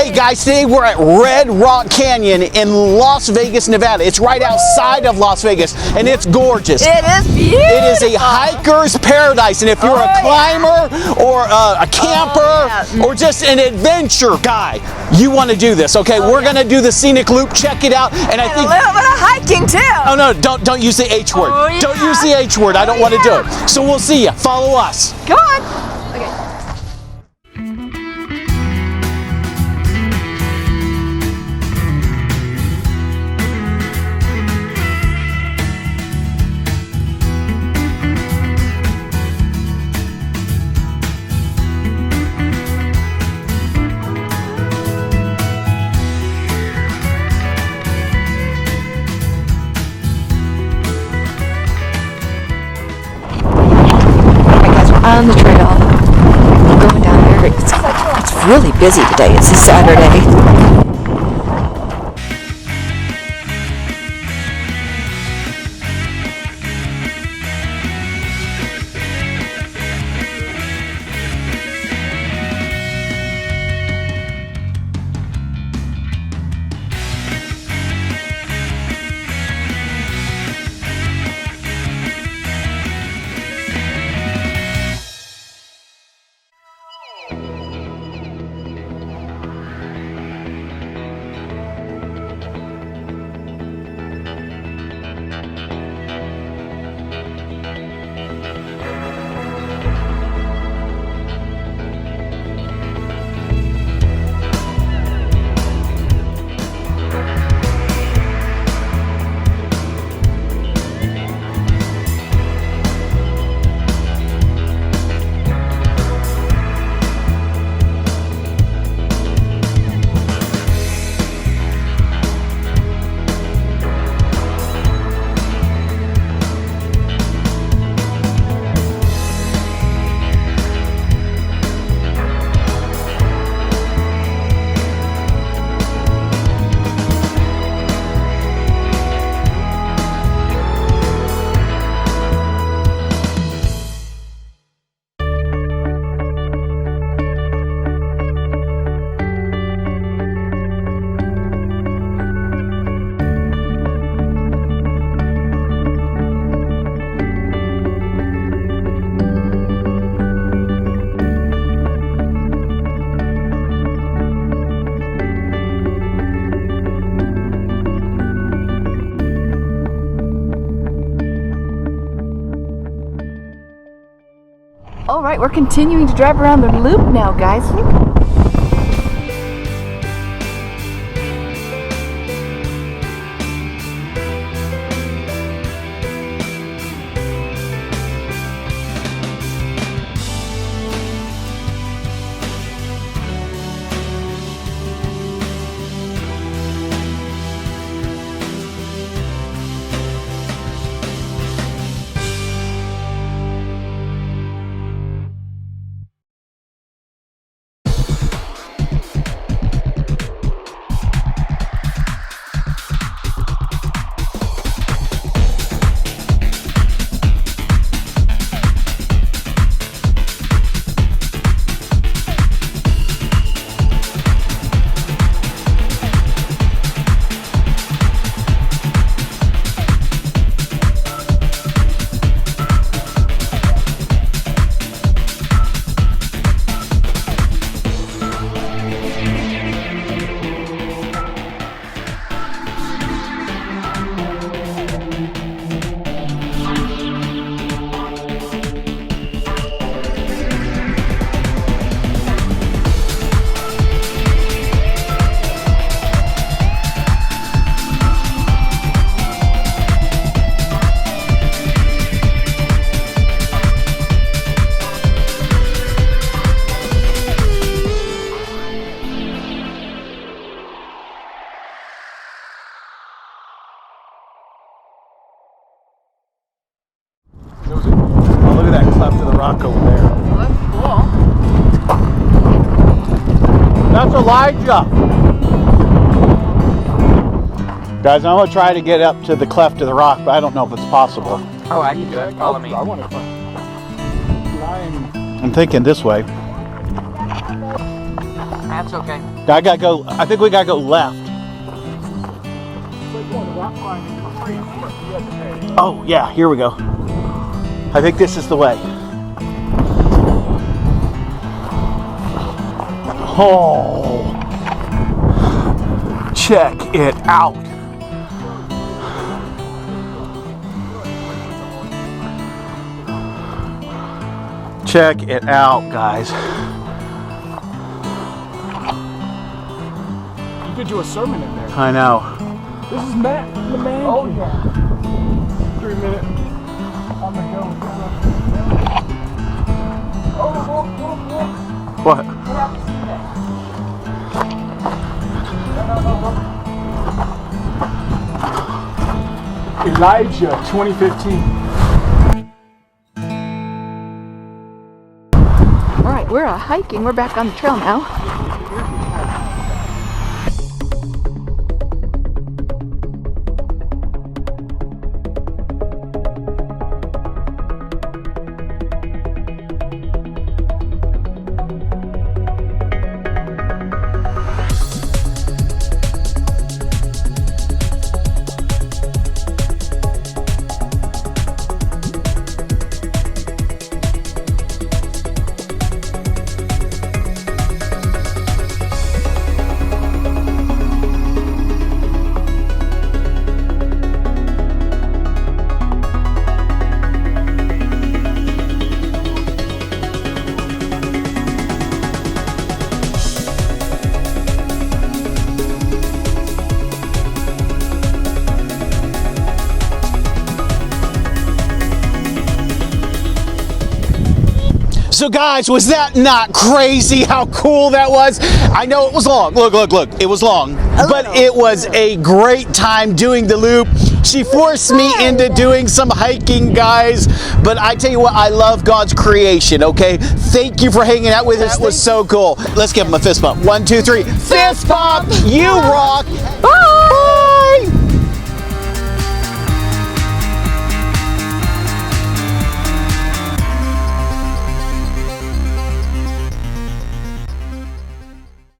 Hey guys, today we're at Red Rock Canyon in Las Vegas, Nevada. It's right outside of Las Vegas, and it's gorgeous. It is beautiful. It is a hiker's paradise, and if you're a climber or a camper or just an adventure guy, you want to do this. Okay, we're gonna do the scenic loop. Check it out, and I think a little bit of hiking too. Oh no! Don't use the H word. Oh, yeah. Don't use the H word. I don't want to do it. So we'll see you. Follow us. Come on. Okay. On the trail, going down there. It's really busy today. It's a Saturday. All right, we're continuing to drive around the loop now, guys. Oh, look at that cleft of the rock over there. Oh, that's cool. That's Elijah. Guys, I'm going to try to get up to the cleft of the rock, but I don't know if it's possible. Oh, I can do it. Follow me. I want to. I'm thinking this way. I That's okay. I gotta go. I think we gotta go left. Oh yeah, here we go. I think this is the way. Oh, check it out. Check it out, guys. You could do a sermon in there. I know. This is Matt, the man. Oh yeah. 3 minutes on the go. What? Elijah 2015. All right, we're hiking. We're back on the trail now. So guys, was that not crazy how cool that was? I know it was long. Look, look, look. It was long. But it was a great time doing the loop. She forced me into doing some hiking, guys. But I tell you what, I love God's creation, okay? Thank you for hanging out with us. It was so cool. Let's give him a fist bump. 1, 2, 3. Fist bump! You rock! Bye!